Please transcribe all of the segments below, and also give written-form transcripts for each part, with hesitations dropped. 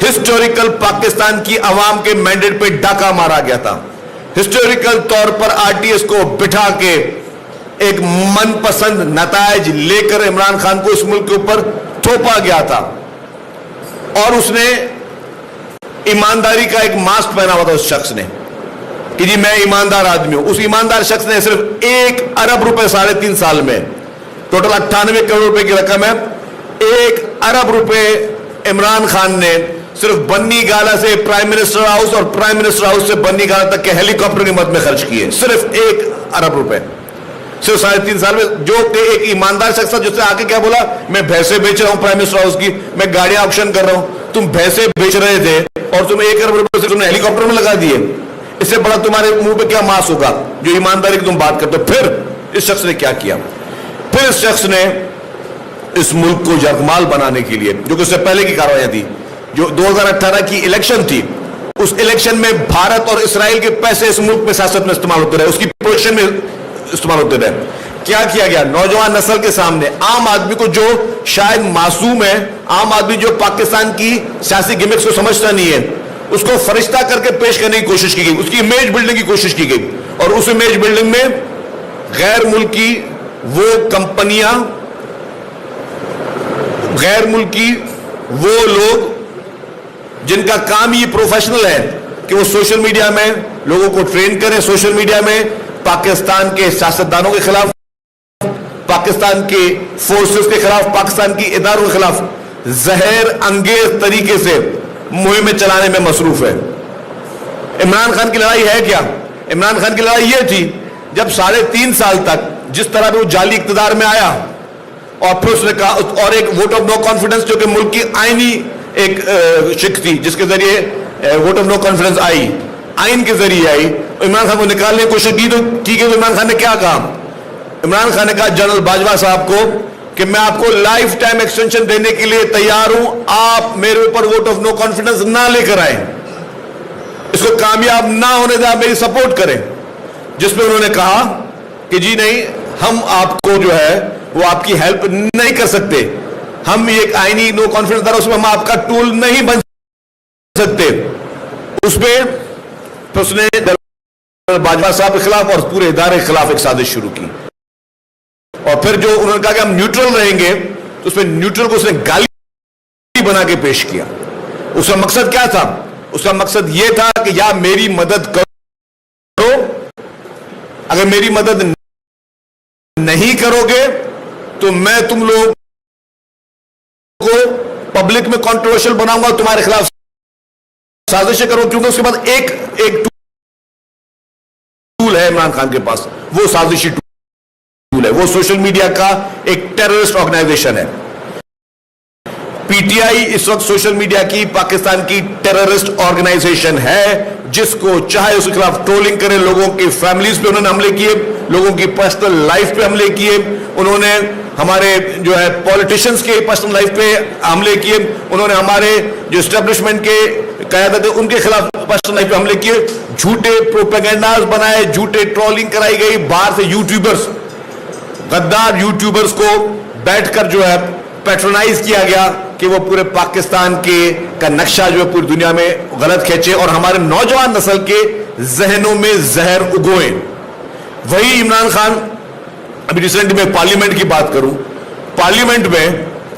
Historical Pakistan کی عوام کے مینڈیٹ پہ ڈاکہ مارا گیا تھا. ہسٹوریکل طور پر آر ٹی ایس کو بٹھا کے ایک من پسند نتائج لے کر عمران خان کو اس ملک کے اوپر تھوپا گیا تھا, اور اس نے ایمانداری کا ایک ماسک پہنا ہوا تھا اس شخص نے کہ جی میں ایماندار آدمی ہوں. اس ایماندار شخص نے صرف 1 ارب روپے 3.5 سال میں, ٹوٹل 98 کروڑ روپے کی رقم ہے, 1 ارب روپے عمران خان نے صرف بنی گالا سے پرائم منسٹر ہاؤس اور پرائم منسٹر ہاؤس سے بنی گالا تک کے ہیلی کاپٹر کی مد میں خرچ کیے. صرف 1 ارب روپے صرف 3.5 سال میں, جو کہ ایک ایماندار شخص تھا جس سے آ کے کیا بولا, میں بھینسیں بیچ رہا ہوں پرائم منسٹر ہاؤس کی, میں گاڑیاں آکشن کر رہا ہوں. تم بھینسیں بیچ رہے تھے اور تم 1 ارب روپے سے تم نے ہیلی کاپٹر میں لگا دیے. اس سے بڑا تمہارے منہ پہ کیا ماس ہوگا جو ایمانداری کی تم بات کرتے ہو. پھر اس شخص نے کیا کیا, پھر اس شخص نے اس ملک کو یرغمال بنانے کے لیے, جو کہ اس سے پہلے کی کارروائیاں تھی, جو 2018 کی الیکشن تھی, اس الیکشن میں بھارت اور اسرائیل کے پیسے اس ملک میں سیاست میں استعمال ہوتے رہے, اس کی پوزیشن میں استعمال ہوتے رہے. کیا کیا گیا نوجوان نسل کے سامنے, عام آدمی کو جو شاید معصوم ہے, عام آدمی جو پاکستان کی سیاسی گیمکس کو سمجھتا نہیں ہے, اس کو فرشتہ کر کے پیش کرنے کی کوشش کی گئی, اس کی امیج بلڈنگ کی کوشش کی گئی. اور اس امیج بلڈنگ میں غیر ملکی وہ کمپنیاں, غیر ملکی وہ لوگ جن کا کام یہ پروفیشنل ہے کہ وہ سوشل میڈیا میں لوگوں کو ٹرین کریں, سوشل میڈیا میں پاکستان کے سیاستدانوں کے خلاف, پاکستان کے فورسز کے خلاف, پاکستان کی اداروں کے خلاف زہر انگیز طریقے سے مہمیں چلانے میں مصروف ہے. عمران خان کی لڑائی ہے کیا؟ عمران خان کی لڑائی یہ تھی جب 3.5 سال تک جس طرح وہ جعلی اقتدار میں آیا, اور پھر اس نے کہا, اور ایک ووٹ آف نو کانفیڈنس جو کہ ملک کی آئینی ایک شک تھی جس کے ذریعے ووٹ آف نو کانفیڈنس آئی, آئین کے ذریعے آئی, عمران خان کو نکالنے کی کوشش کی. تو ٹھیک ہے, تو عمران خان نے کیا کہا, عمران خان نے کہا جنرل باجوہ صاحب کو کہ میں آپ کو لائف ٹائم ایکسٹینشن دینے کے لیے تیار ہوں, آپ میرے اوپر ووٹ آف نو کانفیڈنس نہ لے کر آئیں, اس کو کامیاب نہ ہونے دیں, آپ میری سپورٹ کریں. جس پہ انہوں نے کہا کہ جی نہیں, ہم آپ کو جو ہے وہ آپ کی ہیلپ نہیں کر سکتے, ہم ایک آئینی نو کانفیڈنس دار, اس میں ہم آپ کا ٹول نہیں بن سکتے. اس پہ اس نے باجوہ صاحب کے خلاف اور پورے ادارے کے خلاف ایک سازش شروع کی. اور پھر جو انہوں نے کہا کہ ہم نیوٹرل رہیں گے, تو اس میں نیوٹرل کو اس نے گالی بنا کے پیش کیا. اس کا مقصد کیا تھا؟ اس کا مقصد یہ تھا کہ یا میری مدد کرو, اگر میری مدد نہیں کرو گے تو میں تم لوگ کو پبلک میں کنٹروورشل بناؤں گا, تمہارے خلاف سازشیں کروں. کیونکہ اس کے بعد ایک ٹول ہے عمران خان کے پاس, وہ سازشی ٹول ہے, وہ سوشل میڈیا کا ایک ٹیررسٹ آرگنائزیشن ہے. پی ٹی آئی اس وقت سوشل میڈیا کی پاکستان کی ٹیررسٹ آرگنائزیشن ہے, جس کو چاہے اس کے خلاف ٹرولنگ کرے, لوگوں کی فیملیز پہ انہوں نے حملے کیے, لوگوں کی پرسنل لائف پہ حملے کیے, انہوں نے ہمارے جو ہے پولیٹیشنز کے پرسنل لائف پہ حملے کیے, انہوں نے ہمارے جو اسٹیبلشمنٹ کے قیادت ہے ان کے خلاف پرسنل لائف پہ حملے کیے, جھوٹے پروپیگنڈاز بنائے, جھوٹے ٹرولنگ کرائی گئی. باہر سے یوٹیوبرز, غدار یوٹیوبرز کو بیٹھ کر جو ہے پیٹرونائز کیا گیا کہ وہ پورے پاکستان کا نقشہ جو ہے پوری دنیا میں غلط کھینچے اور ہمارے نوجوان نسل کے ذہنوں میں زہر اگوئے. وہی عمران خان, ابھی ریسنٹلی میں پارلیمنٹ کی بات کروں, پارلیمنٹ میں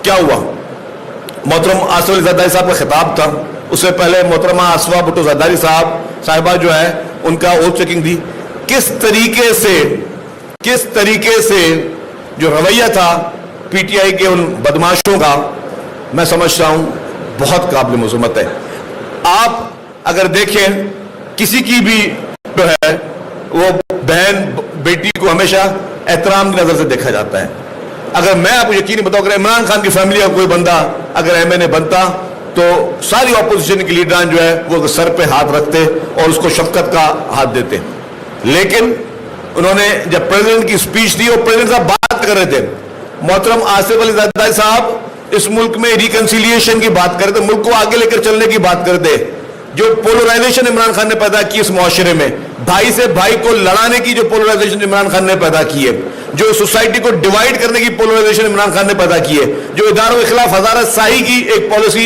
کیا ہوا, محترم آصف علی زرداری صاحب کا خطاب تھا, اس سے پہلے محترمہ آصفہ بھٹو زرداری صاحبہ جو ہے ان کا اوتھ ٹیکنگ تھی. کس طریقے سے جو رویہ تھا پی ٹی آئی کے ان بدماشوں کا, میں سمجھتا ہوں بہت قابل مذمت ہے. آپ اگر دیکھیں کسی کی بھی جو ہے وہ بہن بیٹی کو ہمیشہ احترام کی نظر سے دیکھا جاتا ہے. اگر میں آپ کو یقینی بتاؤں, اگر عمران خان کی فیملی کا کوئی بندہ اگر ایم این اے بنتا تو ساری اپوزیشن کے لیڈران جو ہے وہ سر پہ ہاتھ رکھتے اور اس کو شفقت کا ہاتھ دیتے. لیکن انہوں نے جب پریزیڈنٹ کی سپیچ دی اور پریزیڈنٹ صاحب بات کر رہے تھے, محترم آصف علی زرداری صاحب اس ملک میں ریکنسیلیشن کی بات کرتے, ملک کو آگے لے کر چلنے کی بات کرتے. جو پولرائزیشن عمران خان نے پیدا کی اس معاشرے میں, بھائی سے بھائی کو لڑانے کی جو پولرائزیشن عمران خان نے پیدا کی ہے, جو سوسائٹی کو ڈیوائیڈ کرنے کی پولرائزیشن عمران خان نے پیدا کی ہے, جو اداروں کے خلاف ہزارت سائی کی ایک پالیسی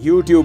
YouTube